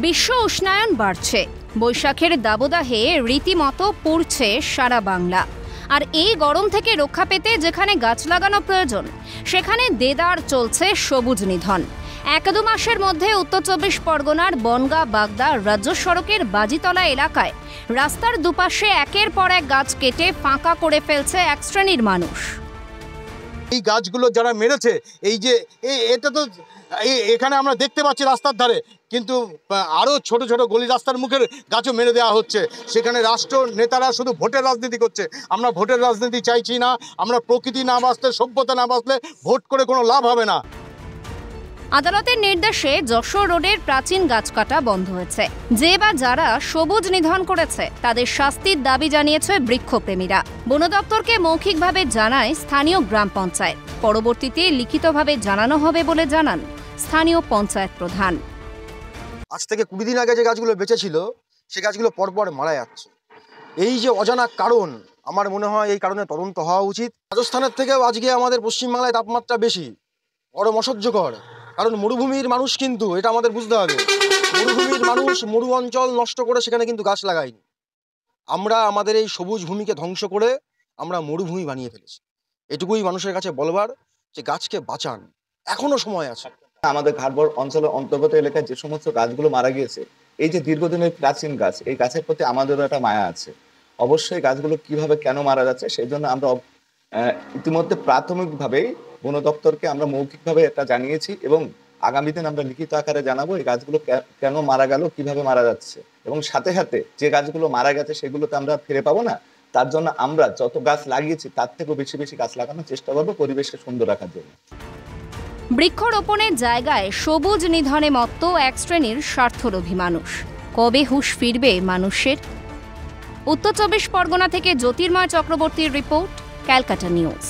বিশ্ব উষ্ণায়ন বাড়ছে, বৈশাখের দাবদাহে রীতিমতো পুড়ছে সারা বাংলা। আর এই গরম থেকে রক্ষা পেতে যেখানে গাছ লাগানো প্রয়োজন, সেখানে দেদার চলছে সবুজ নিধন। 1-2 মাসের মধ্যে উত্তর 24 পরগনার বনগাঁ বাগদা রাজ্য সড়কের বাজিতলা এলাকায় রাস্তার দুপাশে একের পর এক গাছ কেটে ফাঁকা করে ফেলছে এক শ্রেণীর মানুষ। এই গাছগুলো যারা মেরেছে, এই যে এটা তো এখানে আমরা দেখতে পাচ্ছি রাস্তার ধারে, কিন্তু আরও ছোট ছোট গলি রাস্তার মুখের গাছও মেরে দেওয়া হচ্ছে। সেখানে রাষ্ট্র নেতারা শুধু ভোটের রাজনীতি করছে। আমরা ভোটের রাজনীতি চাইছি না। আমরা প্রকৃতি না বাঁচলে, সভ্যতা না বাঁচলে ভোট করে কোনো লাভ হবে না। আদালতের নির্দেশে যশোর রোডের প্রাচীন গাছ কাটা বন্ধ হয়েছে। যে বা যারা সবুজ নিধন করেছে তাদের শাস্তির দাবি জানিয়েছে বৃক্ষপ্রেমীরা। বন দপ্তরকে মৌখিকভাবে জানায় স্থানীয় গ্রাম পঞ্চায়েত। পরবর্তীতে লিখিতভাবে জানানো হবে বলে জানান স্থানীয় পঞ্চায়েত প্রধান। আজ থেকে 20 দিন আগে যে গাছগুলো বেঁচে ছিল, সে গাছগুলো পরপর মারা যাচ্ছে। এই যে অজানা কারণ, আমার মনে হয় এই কারণে তদন্ত হওয়া উচিত। রাজস্থানের থেকেও আজকে আমাদের পশ্চিমবাংলায় তাপমাত্রা বেশি, বড় অসহ্যকর। কারণ মরুভূমির মানুষ, কিন্তু এটা আমাদের বুঝতে হবে, মরুভূমির মানুষ মরু অঞ্চল নষ্ট করে সেখানে কিন্তু গাছ লাগায়নি। আমরা আমাদের এই সবুজ ভূমিকে ধ্বংস করে আমরা মরুভূমি বানিয়ে ফেলেছি। এটুকুই মানুষের কাছে বলবার, যে গাছকে বাঁচান, এখনো সময় আছে। আমাদের ঘাটবড় অঞ্চলের অন্তর্গত এলাকায় যে সমস্ত গাছগুলো মারা গিয়েছে, এই যে দীর্ঘদিনের প্রাচীন গাছ, এই গাছের প্রতি আমাদেরও একটা মায়া আছে। অবশ্যই গাছগুলো কিভাবে কেন মারা যাচ্ছে, সেই জন্য আমরা ইতিমধ্যে প্রাথমিকভাবেই বন দপ্তরকে আমরা মৌখিকভাবে এটা জানিয়েছি, এবং আগামী দিন আমরা লিখিত আকারে জানাবো এই গাছগুলো কেন মারা গেল, কিভাবে মারা যাচ্ছে। এবং সাথে সাথে যে গাছগুলো মারা গেছে সেগুলো তো আমরা ফিরে পাবো না। তার জন্য আমরা যত গাছ লাগিয়েছি তার থেকেও বেশি বেশি গাছ লাগানোর চেষ্টা করবো পরিবেশকে সুন্দর রাখার জন্য। বৃক্ষরোপণের জায়গায় সবুজ নিধনে মত্ত এক শ্রেণীর স্বার্থলোভী মানুষ। কবে হুঁশ ফিরবে মানুষের? উত্তর 24 পরগনা থেকে জ্যোতির্ময় চক্রবর্তীর রিপোর্ট, ক্যালকাটা নিউজ।